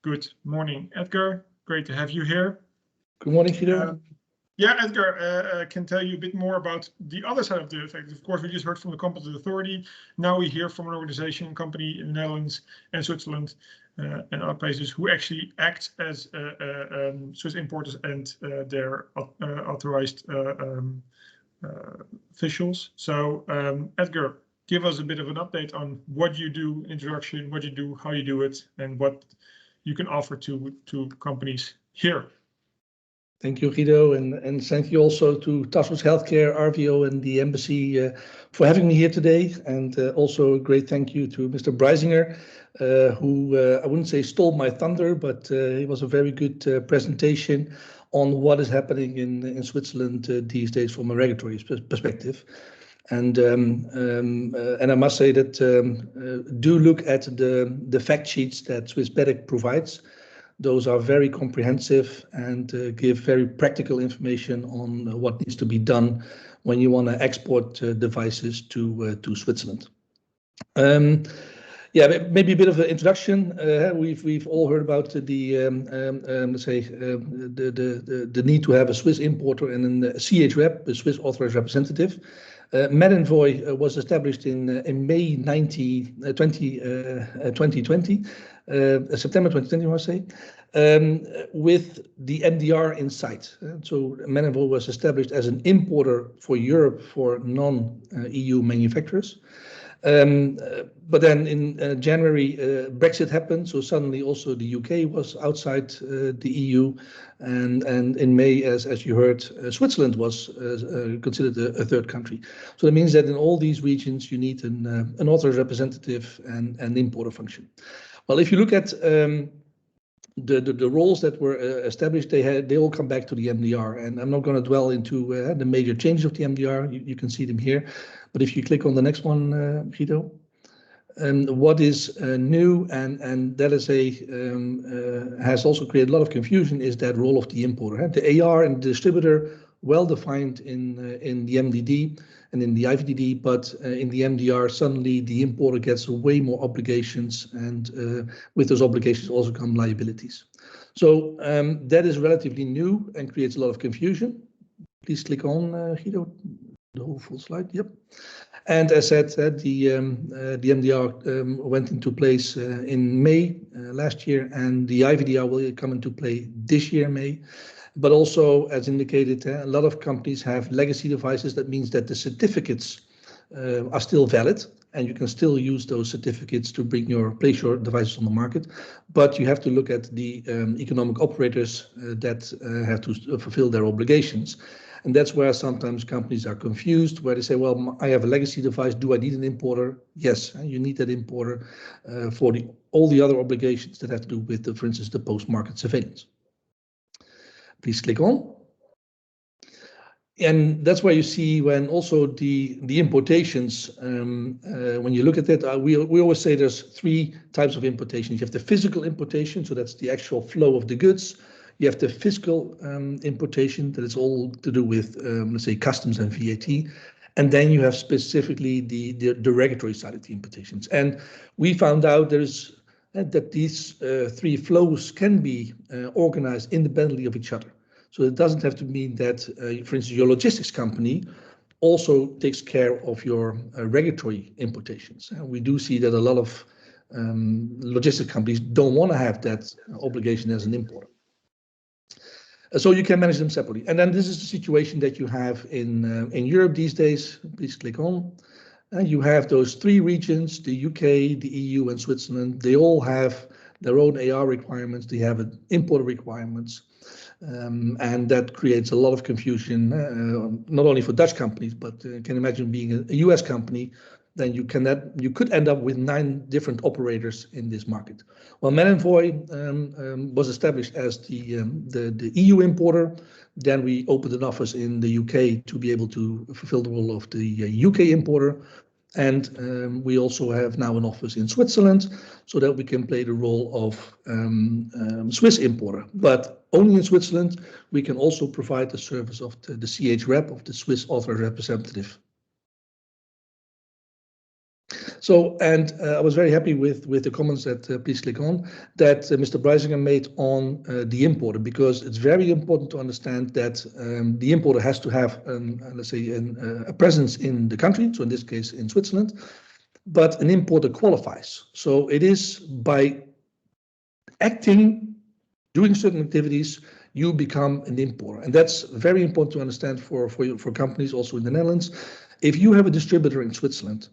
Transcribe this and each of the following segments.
Good morning, Edgar. Great to have you here. Good morning, Guido. Yeah, Edgar can tell you a bit more about the other side of the effect. Of course, we just heard from the competent authority. Now we hear from an organization, company in the Netherlands and Switzerland and other places who actually act as Swiss importers and their authorized officials. So, Edgar, give us a bit of an update on what you do, introduction, what you do, how you do it, and what you can offer to companies here. Thank you, Guido, and thank you also to Tassos Healthcare, RVO, and the embassy for having me here today. And also a great thank you to Mr. Breisinger, who I wouldn't say stole my thunder, but it was a very good presentation on what is happening in Switzerland these days from a regulatory perspective. And I must say that do look at the fact sheets that Swissmedic provides. Those are very comprehensive and give very practical information on what needs to be done when you want to export devices to Switzerland. Yeah, maybe a bit of an introduction. We've all heard about the let's say the need to have a Swiss importer and a CH rep, a Swiss authorized representative. MedEnvoy was established in May 2020. September 2020, I must say, with the MDR in sight. So MedEnvoy was established as an importer for Europe for non-EU manufacturers. But then in January, Brexit happened, so suddenly also the UK was outside the EU, and in May, as you heard, Switzerland was considered a third country. So that means that in all these regions you need an authorized representative and an importer function. Well, if you look at the roles that were established, they all come back to the MDR, and I'm not going to dwell into the major changes of the MDR. You can see them here, but if you click on the next one, Guido, what is new and that is has also created a lot of confusion is that role of the importer. The AR and the distributor well defined in the MDD and in the IVDD, but in the MDR suddenly the importer gets way more obligations, and with those obligations also come liabilities. So that is relatively new and creates a lot of confusion. Please click on Guido, the whole full slide. Yep. And as said, the MDR went into place in May last year, and the IVDR will come into play this year, May. But also, as indicated, a lot of companies have legacy devices. That means that the certificates are still valid, and you can still use those certificates to place your devices on the market. But you have to look at the economic operators that have to fulfill their obligations. And that's where sometimes companies are confused, where they say, well, I have a legacy device. Do I need an importer? Yes, you need that importer for all the other obligations that have to do with, for instance, the post-market surveillance. Please click on. And that's where you see when also the importations, when you look at it, we always say there's three types of importation. You have the physical importation, so that's the actual flow of the goods. You have the fiscal importation, that is all to do with, let's say, customs and VAT. And then you have specifically the regulatory side of the importations. And we found out that these three flows can be organized independently of each other. So it doesn't have to mean that, for instance, your logistics company also takes care of your regulatory importations. We do see that a lot of logistics companies don't want to have that obligation as an importer. So you can manage them separately. And then this is the situation that you have in Europe these days. Please click on. You have those three regions, the UK, the EU, and Switzerland. They all have their own AR requirements. They have importer requirements. And that creates a lot of confusion, not only for Dutch companies, but you can imagine being a US company, then you could end up with 9 different operators in this market. Well, MedEnvoy was established as the EU importer. Then we opened an office in the UK to be able to fulfill the role of the UK importer. And we also have now an office in Switzerland so that we can play the role of Swiss importer. But only in Switzerland, we can also provide the service of the CH rep, of the Swiss authorized representative. So, and I was very happy with the comments that, please click on, that Mr. Breisinger made on the importer, because it's very important to understand that the importer has to have, let's say, a presence in the country, so in this case in Switzerland, but an importer qualifies. So it is by acting, doing certain activities, you become an importer. And that's very important to understand for companies also in the Netherlands. If you have a distributor in Switzerland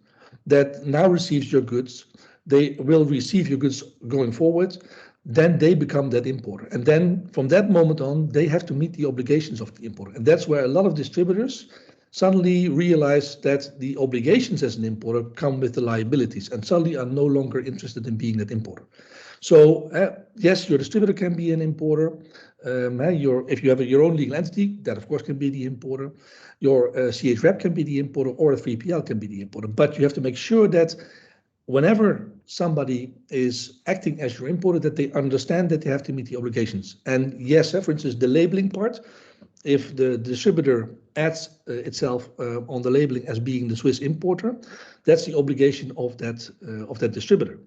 that now receives your goods, they will receive your goods going forward, then they become that importer. And then from that moment on, they have to meet the obligations of the importer. And that's where a lot of distributors suddenly realize that the obligations as an importer come with the liabilities, and suddenly are no longer interested in being that importer. So yes, your distributor can be an importer. If you have your own legal entity, that of course can be the importer. Your CH rep can be the importer, or a 3PL can be the importer. But you have to make sure that whenever somebody is acting as your importer, that they understand that they have to meet the obligations. And yes, for instance, the labeling part, if the distributor adds itself on the labeling as being the Swiss importer, that's the obligation of that distributor.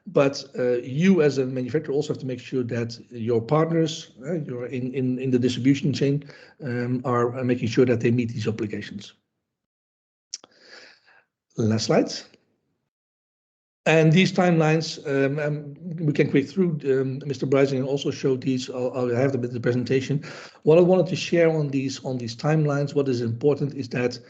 But you as a manufacturer also have to make sure that your partners, you're in the distribution chain, are making sure that they meet these obligations. Last slide. And these timelines, we can quick through. Mr. Breisinger also showed these. I'll have them in the presentation. What I wanted to share on these timelines, what is important is that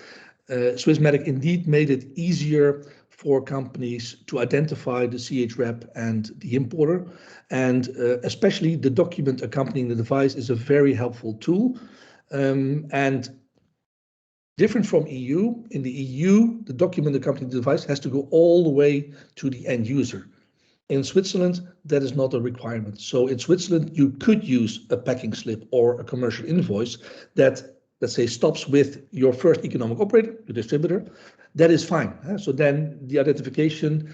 Swissmedic indeed made it easier for companies to identify the CH rep and the importer, and especially the document accompanying the device is a very helpful tool. And different from EU, in the EU, the document accompanying the device has to go all the way to the end user. In Switzerland, that is not a requirement. So in Switzerland, you could use a packing slip or a commercial invoice that, let's say, stops with your first economic operator, your distributor. That is fine. So then the identification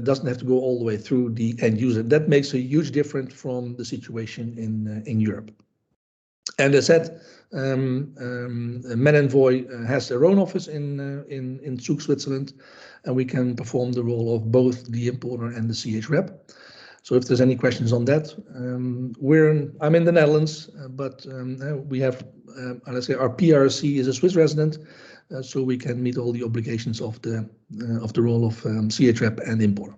doesn't have to go all the way through the end user. That makes a huge difference from the situation in Europe. And as I said, ManEnvoy has their own office in Zug, Switzerland, and we can perform the role of both the importer and the CH rep. So if there's any questions on that, I'm in the Netherlands, but we have, let's say, our PRC is a Swiss resident, so we can meet all the obligations of the role of CH rep and importer.